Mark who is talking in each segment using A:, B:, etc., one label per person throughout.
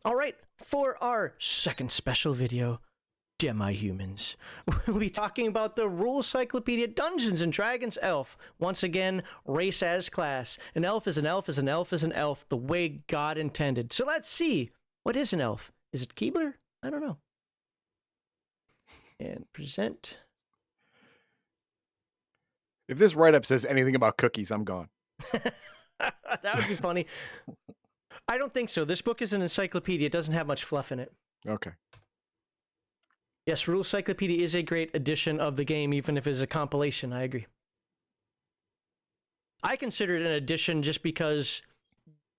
A: All right, for our second special video, demi-humans, we'll be talking about the Rule Cyclopedia Dungeons and Dragons elf. Once again, race as class. An elf is an elf is an elf is an elf, the way God intended. So let's see, what is an elf? Is it Keebler? I don't know. And present.
B: If this write-up says anything about cookies, I'm gone.
A: That would be funny. I don't think so. This book is an encyclopedia. It doesn't have much fluff in it.
B: Okay.
A: Yes, Rule Cyclopedia is a great edition of the game, even if it's a compilation. I agree. I consider it an edition just because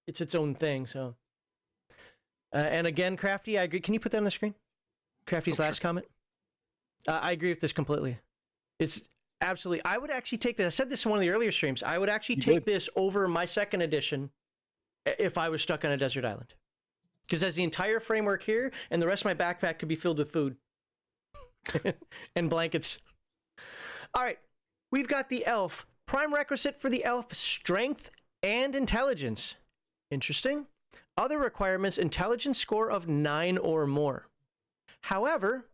A: it's its own thing. So, and again, Crafty, I agree. Can you put that on the screen? Crafty's last comment. I agree with this completely. It's absolutely. I would actually take this. I said this in one of the earlier streams. I would actually take this over my second edition if I was stuck on a desert island, because there's the entire framework here, and the rest of my backpack could be filled with food and blankets. All right, we've got the elf. Prime requisite for the elf: strength and intelligence. Interesting. Other requirements: intelligence score of 9 or more. However,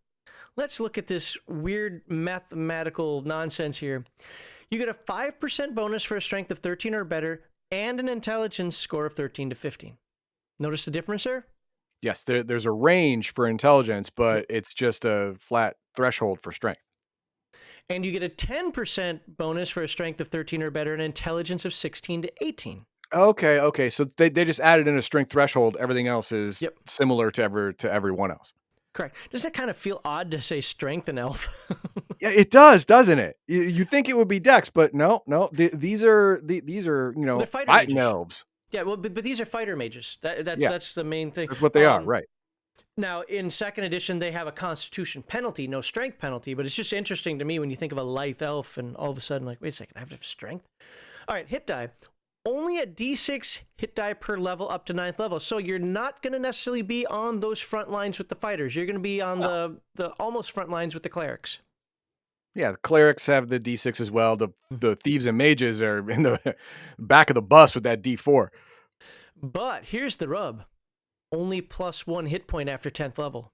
A: let's look at this weird mathematical nonsense here. You get a 5% bonus for a strength of 13 or better and an intelligence score of 13 to 15. Notice the difference there?
B: Yes, there's a range for intelligence, but it's just a flat threshold for strength.
A: And you get a 10% bonus for a strength of 13 or better and intelligence of 16 to 18.
B: Okay. So they just added in a strength threshold. Everything else is similar to everyone else.
A: Correct. Does that kind of feel odd to say strength and elf?
B: Yeah, it does, doesn't it? You think it would be Dex, but no. These are
A: they're
B: fighting elves.
A: Yeah, well, but these are fighter mages. That's the main thing.
B: That's what they are, right?
A: Now, in second edition, they have a Constitution penalty, no strength penalty. But it's just interesting to me when you think of a lithe elf, and all of a sudden, like, wait a second, I have to have strength. All right, hit die. Only a D6 hit die per level up to 9th level. So you're not going to necessarily be on those front lines with the fighters. You're going to be on the almost front lines with the clerics.
B: Yeah, the clerics have the D6 as well. The thieves and mages are in the back of the bus with that D4.
A: But here's the rub. Only +1 hit point after 10th level.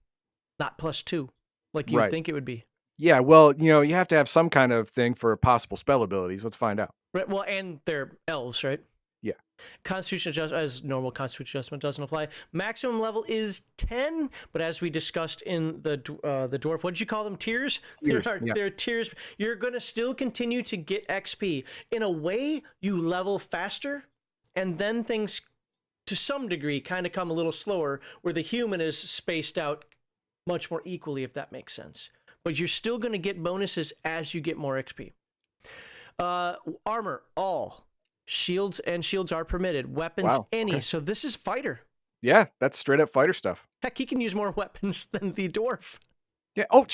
A: Not +2, like you'd think it would be.
B: Yeah, well, you have to have some kind of thing for possible spell abilities. Let's find out.
A: Right. Well, and they're elves, right?
B: Yeah.
A: Constitution adjustment, as normal constitution adjustment, doesn't apply. Maximum level is 10, but as we discussed in the dwarf, what did you call them? Tiers? There are tiers. You're going to still continue to get XP. In a way, you level faster, and then things, to some degree, kind of come a little slower, where the human is spaced out much more equally, if that makes sense. But you're still going to get bonuses as you get more XP. Armor, all. Shields are permitted. Weapons, any. Okay. So this is fighter.
B: Yeah, that's straight up fighter stuff.
A: Heck, he can use more weapons than the dwarf.
B: Yeah. Oh,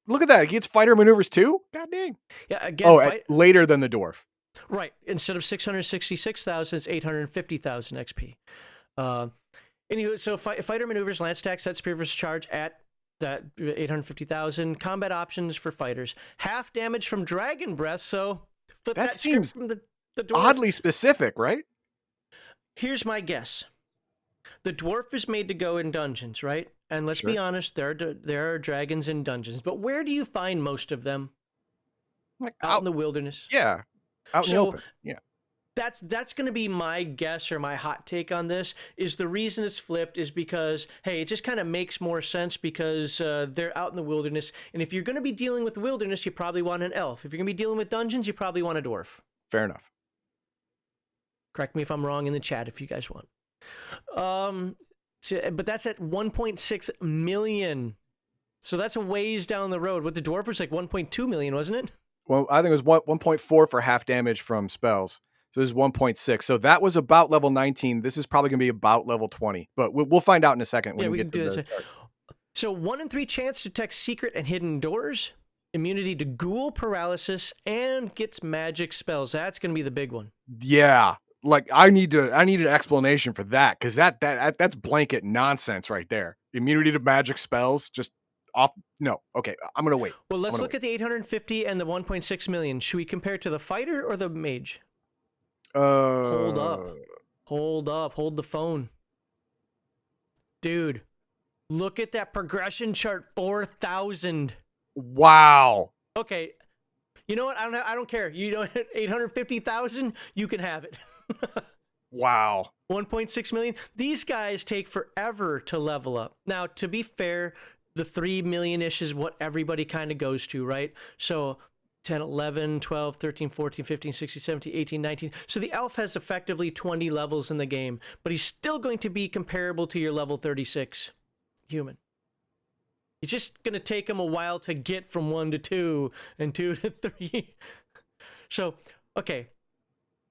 B: look at that. He gets fighter maneuvers too? God dang.
A: Yeah, again.
B: Later than the dwarf.
A: Right. Instead of 666,000, it's 850,000 XP. Anyway, so fighter maneuvers, lance attack, set spear versus charge at that 850,000. Combat options for fighters. Half damage from dragon breath, so
B: that seems
A: from the dwarf.
B: Oddly specific, right?
A: Here's my guess. The dwarf is made to go in dungeons, right? And let's be honest, there are dragons in dungeons. But where do you find most of them?
B: Like
A: out in the wilderness.
B: Yeah. Out in the open. Yeah.
A: That's going to be my guess, or my hot take on this, is the reason it's flipped is because, hey, it just kind of makes more sense because they're out in the wilderness. And if you're going to be dealing with the wilderness, you probably want an elf. If you're going to be dealing with dungeons, you probably want a dwarf.
B: Fair enough.
A: Correct me if I'm wrong in the chat if you guys want. But that's at 1.6 million. So that's a ways down the road. With the dwarf was like 1.2 million, wasn't it?
B: Well, I think it was 1.4 for half damage from spells. So this is 1.6. So that was about level 19. This is probably going to be about level 20. But we'll find out in a second when we get to the...
A: So 1 in 3 chance to detect secret and hidden doors, immunity to ghoul paralysis, and gets magic spells. That's going to be the big one.
B: Yeah. Like I need an explanation for that, because that's blanket nonsense right there. Immunity to magic spells, just off. No, okay, I'm gonna wait.
A: Well, let's look at the 850 and the 1.6 million. Should we compare it to the fighter or the mage? Hold up, hold the phone. Dude, look at that progression chart. 4,000.
B: Wow.
A: Okay. You know what? I don't care. You know, 850,000, you can have it.
B: Wow.
A: 1.6 million. These guys take forever to level up. Now, to be fair, the 3 million-ish is what everybody kind of goes to, right? So 10, 11, 12, 13, 14, 15, 16, 17, 18, 19. So the elf has effectively 20 levels in the game, but he's still going to be comparable to your level 36 human. It's just going to take him a while to get from 1 to 2 and 2 to 3. So, okay.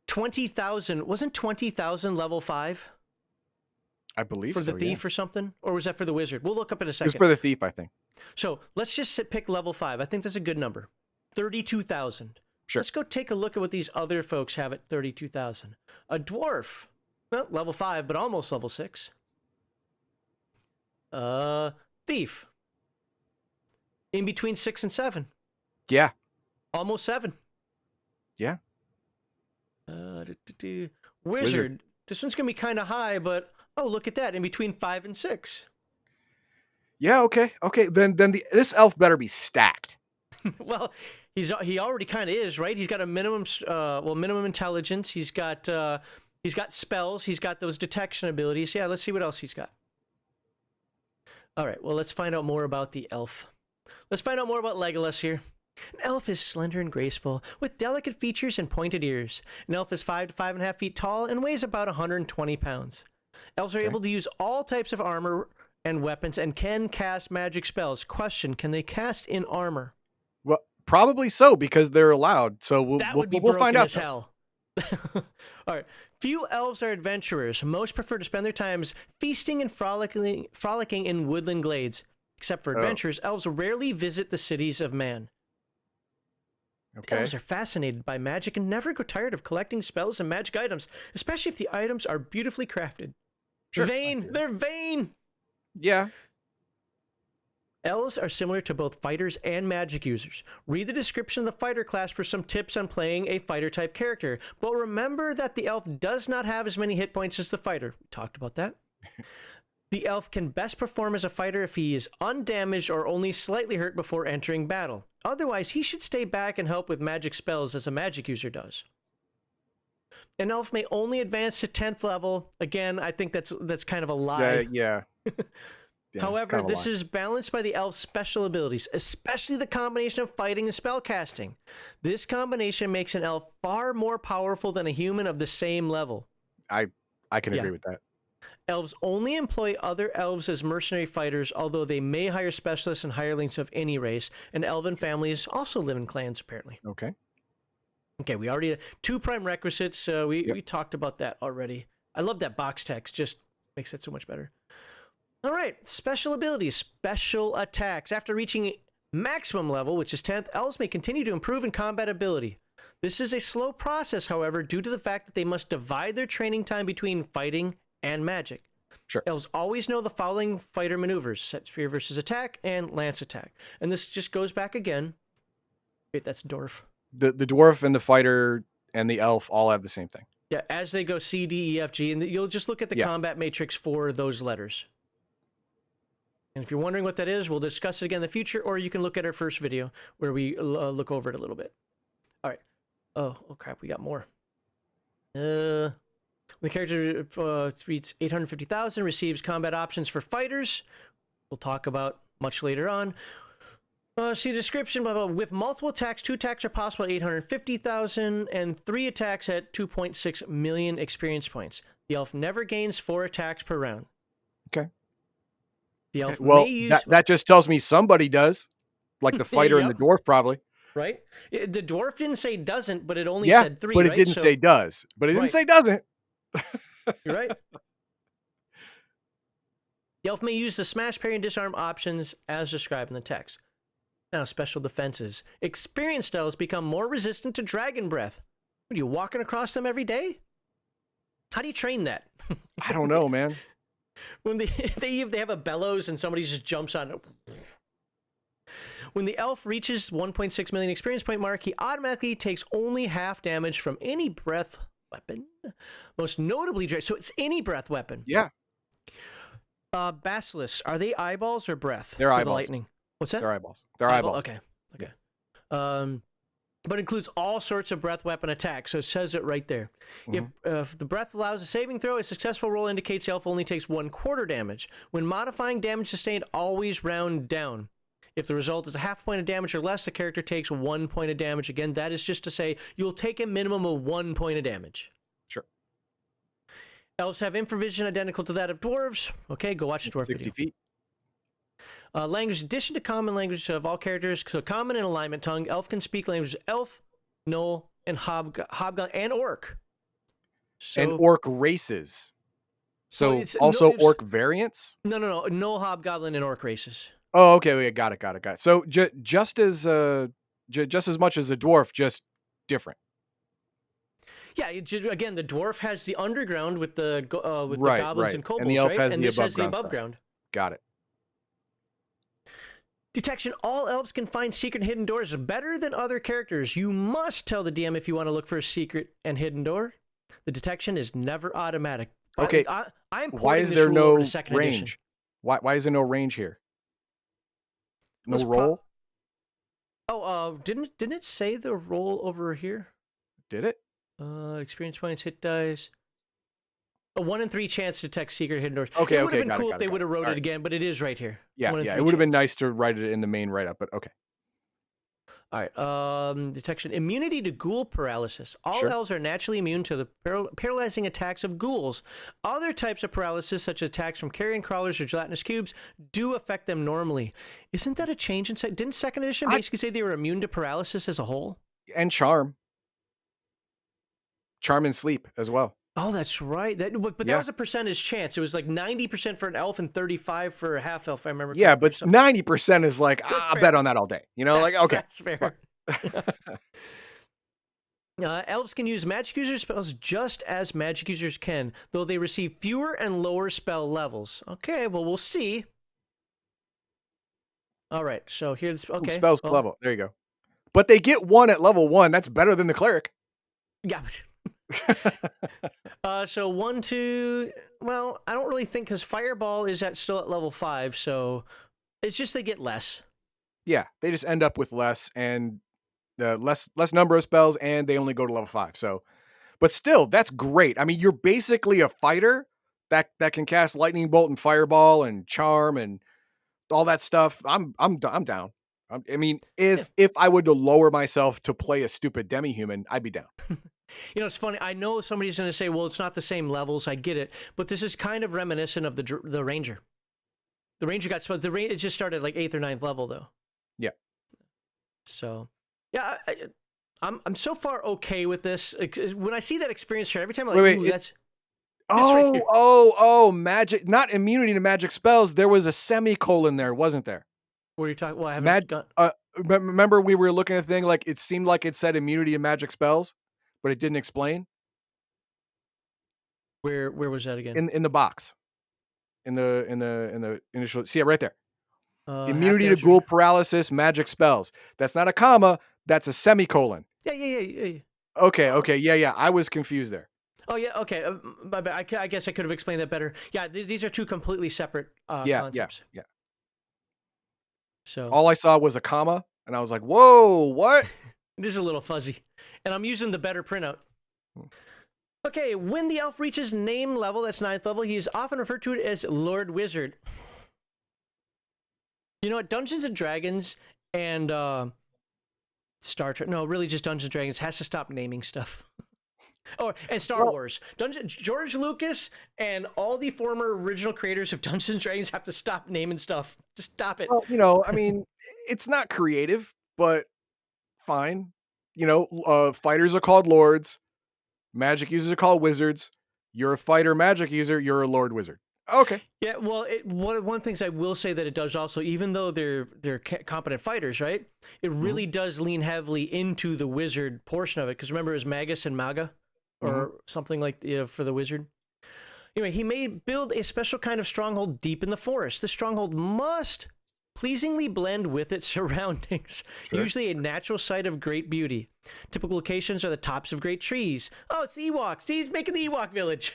A: 20,000. Wasn't 20,000 level 5?
B: I believe
A: for
B: so,
A: the thief or something? Or was that for the wizard? We'll look up in a second.
B: It was for the thief, I think.
A: So let's just pick level 5. I think that's a good number. 32,000.
B: Sure.
A: Let's go take a look at what these other folks have at 32,000. A dwarf. Well, level 5, but almost level 6. Thief. In between 6 and 7.
B: Yeah.
A: Almost 7.
B: Yeah.
A: Wizard. This one's going to be kind of high, but oh, look at that. In between 5 and 6.
B: Yeah, okay. Okay, then this elf better be stacked.
A: Well, he already kind of is, right? He's got a minimum intelligence. He's got spells. He's got those detection abilities. Yeah, let's see what else he's got. All right, well, let's find out more about the elf. Let's find out more about Legolas here. An elf is slender and graceful, with delicate features and pointed ears. An elf is 5 to 5.5 feet tall and weighs about 120 pounds. Elves are able to use all types of armor and weapons and can cast magic spells. Question, can they cast in armor?
B: Well, probably so, because they're allowed. So we'll find out.
A: As hell. All right. Few elves are adventurers. Most prefer to spend their times feasting and frolicking in woodland glades. Except for adventurers, elves rarely visit the cities of man.
B: Okay.
A: Elves are fascinated by magic and never go tired of collecting spells and magic items, especially if the items are beautifully crafted.
B: Sure.
A: Vain. They're vain.
B: Yeah.
A: Elves are similar to both fighters and magic users. Read the description of the fighter class for some tips on playing a fighter-type character. But remember that the elf does not have as many hit points as the fighter. We talked about that. The elf can best perform as a fighter if he is undamaged or only slightly hurt before entering battle. Otherwise, he should stay back and help with magic spells as a magic user does. An elf may only advance to 10th level. Again, I think that's kind of a lie.
B: Yeah.
A: However, this is balanced by the elf's special abilities, especially the combination of fighting and spellcasting. This combination makes an elf far more powerful than a human of the same level.
B: I can agree with that.
A: Elves only employ other elves as mercenary fighters, although they may hire specialists and hirelings of any race, and elven families also live in clans, apparently.
B: Okay.
A: Okay, we already had 2 prime requisites. We talked about that already. I love that box text. Just makes it so much better. All right, special abilities, special attacks. After reaching maximum level, which is 10th, elves may continue to improve in combat ability. This is a slow process, however, due to the fact that they must divide their training time between fighting and magic.
B: Sure.
A: Elves always know the following fighter maneuvers: set spear versus attack and lance attack. And this just goes back again. Wait, that's dwarf.
B: The dwarf and the fighter and the elf all have the same thing.
A: Yeah, as they go C, D, E, F, G, and you'll just look at the combat matrix for those letters. And if you're wondering what that is, we'll discuss it again in the future, or you can look at our first video where we look over it a little bit. All right. Oh crap, we got more. When the character reaches 850,000, receives combat options for fighters. We'll talk about much later on. See the description, blah, blah, blah. With multiple attacks, 2 attacks are possible at 850,000, and 3 attacks at 2.6 million experience points. The elf never gains 4 attacks per round.
B: Okay.
A: The elf
B: well,
A: may use...
B: that just tells me somebody does, like the fighter and the dwarf probably.
A: Right? The dwarf didn't say doesn't, but it only said 3,
B: but it didn't say does. But it didn't say doesn't.
A: You're right. The elf may use the smash, parry, and disarm options as described in the text. Now, special defenses. Experienced elves become more resistant to dragon breath. What, are you walking across them every day? How do you train that?
B: I don't know, man.
A: When they have a bellows and somebody just jumps on it. When the elf reaches 1.6 million experience point mark, he automatically takes only half damage from any breath weapon. Most notably, so it's any breath weapon.
B: Yeah.
A: Basilisks, are they eyeballs or breath
B: They're
A: for
B: eyeballs.
A: the lightning? What's that?
B: They're eyeballs. They're eyeballs.
A: Okay. But includes all sorts of breath weapon attacks, so it says it right there. If the breath allows a saving throw, a successful roll indicates the elf only takes 1/4 damage. When modifying damage sustained, always round down. If the result is a 0.5 point of damage or less, the character takes 1 point of damage. Again, that is just to say you'll take a minimum of 1 point of damage.
B: Sure.
A: Elves have infravision identical to that of dwarves. Okay, go watch the dwarf
B: 60
A: video.
B: feet.
A: Language, addition to common language of all characters, so common and alignment tongue, elf can speak languages elf, gnoll, and hobgoblin, and orc. So,
B: And orc races. So
A: it's
B: orc variants?
A: No hobgoblin and orc races.
B: Oh, okay, got it. So just as much as a dwarf, just different.
A: Yeah, again, the dwarf has the underground with the
B: Right,
A: goblins
B: right.
A: and kobolds,
B: And the elf
A: right?
B: has
A: And
B: the
A: this has the
B: above
A: above
B: ground
A: ground.
B: Got it.
A: Detection. All elves can find secret and hidden doors better than other characters. You must tell the DM if you want to look for a secret and hidden door. The detection is never automatic.
B: Okay.
A: I'm
B: Why is
A: this
B: there
A: rule
B: no
A: over to second
B: range?
A: edition.
B: Why is there no range here? No
A: Let's
B: roll?
A: Didn't it say the roll over here?
B: Did it?
A: Experience points, hit dice. A 1 in 3 chance to detect secret hidden doors.
B: Okay,
A: It would have been
B: got it,
A: cool
B: got
A: if they
B: it,
A: would have
B: got it.
A: wrote
B: All
A: it
B: right.
A: again, but it is right here.
B: Yeah,
A: 1 in 3
B: it would have been
A: chance.
B: nice to write it in the main write-up, but okay.
A: All right. Detection. Immunity to ghoul paralysis. All
B: Sure.
A: elves are naturally immune to the paralyzing attacks of ghouls. Other types of paralysis, such as attacks from carrion crawlers or gelatinous cubes, do affect them normally. Isn't that a change in didn't second edition basically say they were immune to paralysis as a whole?
B: And charm. Charm and sleep as well.
A: Oh, that's right. But that
B: Yeah.
A: was a percentage chance. It was like 90% for an elf and 35 for a half elf, I remember.
B: Yeah, but
A: So-
B: 90% is like,
A: That's
B: I
A: fair.
B: bet on that all day. You know, like, okay.
A: That's fair. Elves can use magic user spells just as magic users can, though they receive fewer and lower spell levels. Okay, well, we'll see. All right, so here's okay.
B: Spells level. There you go. But they get 1 at level 1. That's better than the cleric.
A: Yeah. So 1, 2. Well, I don't really think because Fireball is still at level 5, so it's just they get less.
B: Yeah, they just end up with less and less number of spells, and they only go to level 5. So, but still, that's great. I mean, you're basically a fighter that can cast lightning bolt and fireball and charm and all that stuff. I'm down. I mean, if I were to lower myself to play a stupid demi-human, I'd be down.
A: You know, it's funny. I know somebody's going to say, "Well, it's not the same levels." I get it, but this is kind of reminiscent of the ranger. The ranger got spells. It just started like 8th or 9th level though.
B: Yeah.
A: So, yeah, I'm so far okay with this. When I see that experience chart, every time I'm like, "Ooh, that's."
B: Magic, not immunity to magic spells. There was a semicolon there, wasn't there?
A: What are you talking? Well, I haven't got.
B: Remember we were looking at a thing like it seemed like it said immunity to magic spells, but it didn't explain.
A: Where was that again?
B: In the box, in the initial. See it right there. Immunity
A: Half
B: to ghoul paralysis, magic spells. That's not a comma. That's a semicolon.
A: Yeah.
B: Okay. Yeah. I was confused there.
A: Oh yeah. Okay. I guess I could have explained that better. Yeah. These are two completely separate concepts.
B: Yeah.
A: So
B: all I saw was a comma, and I was like, "Whoa, what?"
A: It is a little fuzzy, and I'm using the better printout. Okay, when the elf reaches name level, that's 9th level, he is often referred to it as Lord Wizard. You know what? Dungeons and Dragons and Star Trek, no, really just Dungeons and Dragons has to stop naming stuff. And Star Wars. George Lucas and all the former original creators of Dungeons and Dragons have to stop naming stuff. Just stop it.
B: Well, you know, I mean, it's not creative, but fine. You know, fighters are called lords. Magic users are called wizards. You're a fighter magic user. You're a lord wizard. Okay.
A: Yeah, well, one of the things I will say that it does also, even though they're competent fighters, right? It really does lean heavily into the wizard portion of it. Because remember, it was Magus and Maga, or something like for the wizard. Anyway, he may build a special kind of stronghold deep in the forest. The stronghold must pleasingly blend with its surroundings, usually a natural site of great beauty. Typical locations are the tops of great trees. Oh, it's the Ewoks. He's making the Ewok village.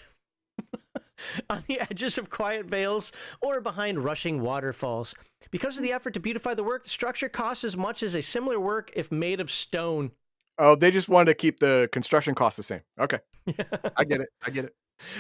A: on the edges of quiet vales or behind rushing waterfalls. Because of the effort to beautify the work, the structure costs as much as a similar work if made of stone.
B: Oh, they just wanted to keep the construction costs the same. Okay. I get it. I get it.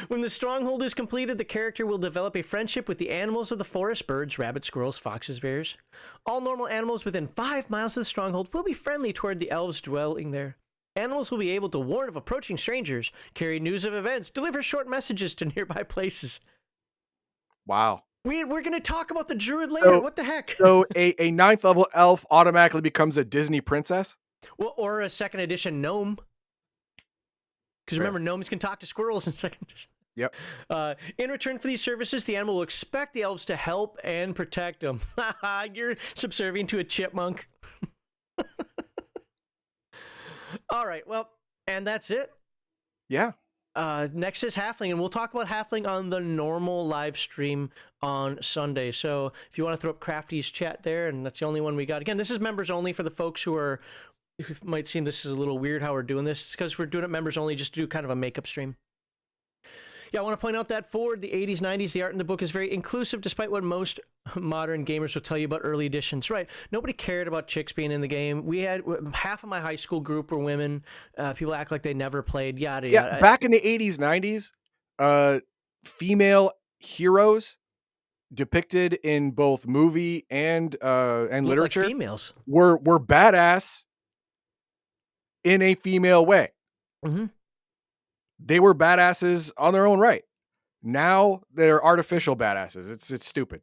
A: When the stronghold is completed, the character will develop a friendship with the animals of the forest: birds, rabbits, squirrels, foxes, bears. All normal animals within 5 miles of the stronghold will be friendly toward the elves dwelling there. Animals will be able to warn of approaching strangers, carry news of events, deliver short messages to nearby places.
B: Wow.
A: We're going to talk about the druid later. What the heck?
B: So a 9th level elf automatically becomes a Disney princess?
A: Well, or a second edition gnome. Because remember, gnomes can talk to squirrels in second edition.
B: Yep.
A: In return for these services, the animal will expect the elves to help and protect them. You're subservient to a chipmunk. All right, well, and that's it.
B: Yeah.
A: Next is Halfling, and we'll talk about Halfling on the normal live stream on Sunday. So if you want to throw up Crafty's chat there, and that's the only one we got. Again, this is members only for the folks who might seem this is a little weird how we're doing this. It's because we're doing it members only just to do kind of a makeup stream. Yeah, I want to point out that for the 80s, 90s, the art in the book is very inclusive, despite what most modern gamers will tell you about early editions. Right. Nobody cared about chicks being in the game. We had half of my high school group were women. People act like they never played, yada, yada.
B: Yeah, back in the 80s, 90s, female heroes depicted in both movie and literature
A: like females
B: were badass in a female way.
A: Mm-hmm.
B: They were badasses on their own right. Now they're artificial badasses. It's stupid.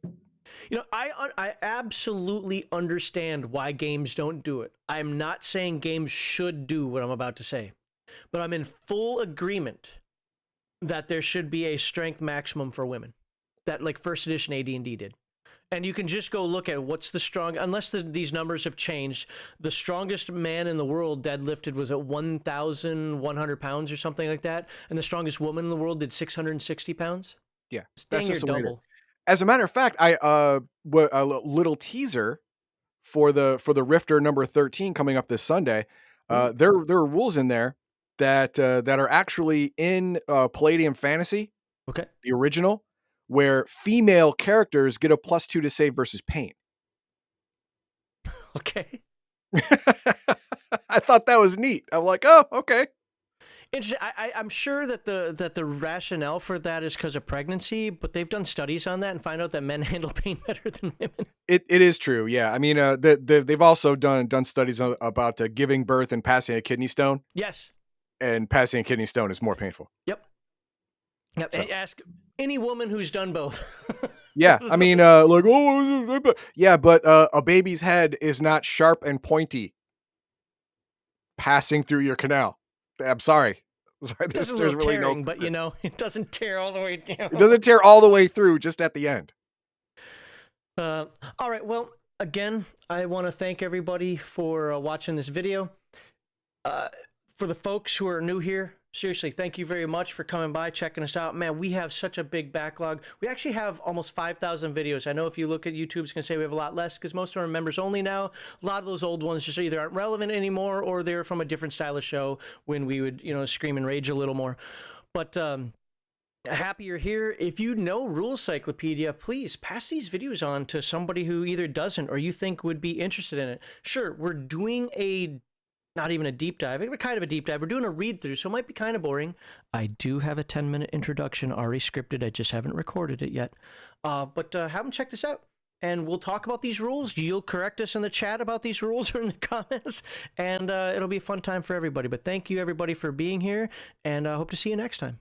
A: You know, I absolutely understand why games don't do it. I'm not saying games should do what I'm about to say, but I'm in full agreement that there should be a strength maximum for women, that like first edition AD&D did. And you can just go look at what's the strong, unless these numbers have changed, the strongest man in the world deadlifted was at 1,100 pounds or something like that. And the strongest woman in the world did 660 pounds.
B: Yeah.
A: That's just double.
B: As a matter of fact, a little teaser for the Rifter number 13 coming up this Sunday. There are rules in there that are actually in Palladium Fantasy.
A: Okay.
B: The original, where female characters get a +2 to save versus pain.
A: Okay.
B: I thought that was neat. I'm like, oh, okay.
A: Interesting. I'm sure that the rationale for that is because of pregnancy, but they've done studies on that and find out that men handle pain better than women.
B: It is true. Yeah. I mean, they've also done studies about giving birth and passing a kidney stone.
A: Yes.
B: And passing a kidney stone is more painful.
A: Yep. Yep. So. Ask any woman who's done both.
B: Yeah. I mean, like, oh, yeah, but a baby's head is not sharp and pointy passing through your canal. I'm sorry.
A: There's really tearing, but you know, it doesn't tear all the way down.
B: It doesn't tear all the way through, just at the end.
A: All right. Well, again, I want to thank everybody for watching this video. For the folks who are new here, seriously, thank you very much for coming by, checking us out. Man, we have such a big backlog. We actually have almost 5,000 videos. I know if you look at YouTube, it's going to say we have a lot less because most of our members only now. A lot of those old ones just either aren't relevant anymore or they're from a different style of show when we would, you know, scream and rage a little more. But happy you're here. If you know Rules Cyclopedia, please pass these videos on to somebody who either doesn't or you think would be interested in it. Sure, we're doing not even a deep dive, but kind of a deep dive. We're doing a read through, so it might be kind of boring. I do have a 10-minute introduction already scripted. I just haven't recorded it yet. But have them check this out. And we'll talk about these rules. You'll correct us in the chat about these rules or in the comments. And it'll be a fun time for everybody. But thank you, everybody, for being here. And I hope to see you next time.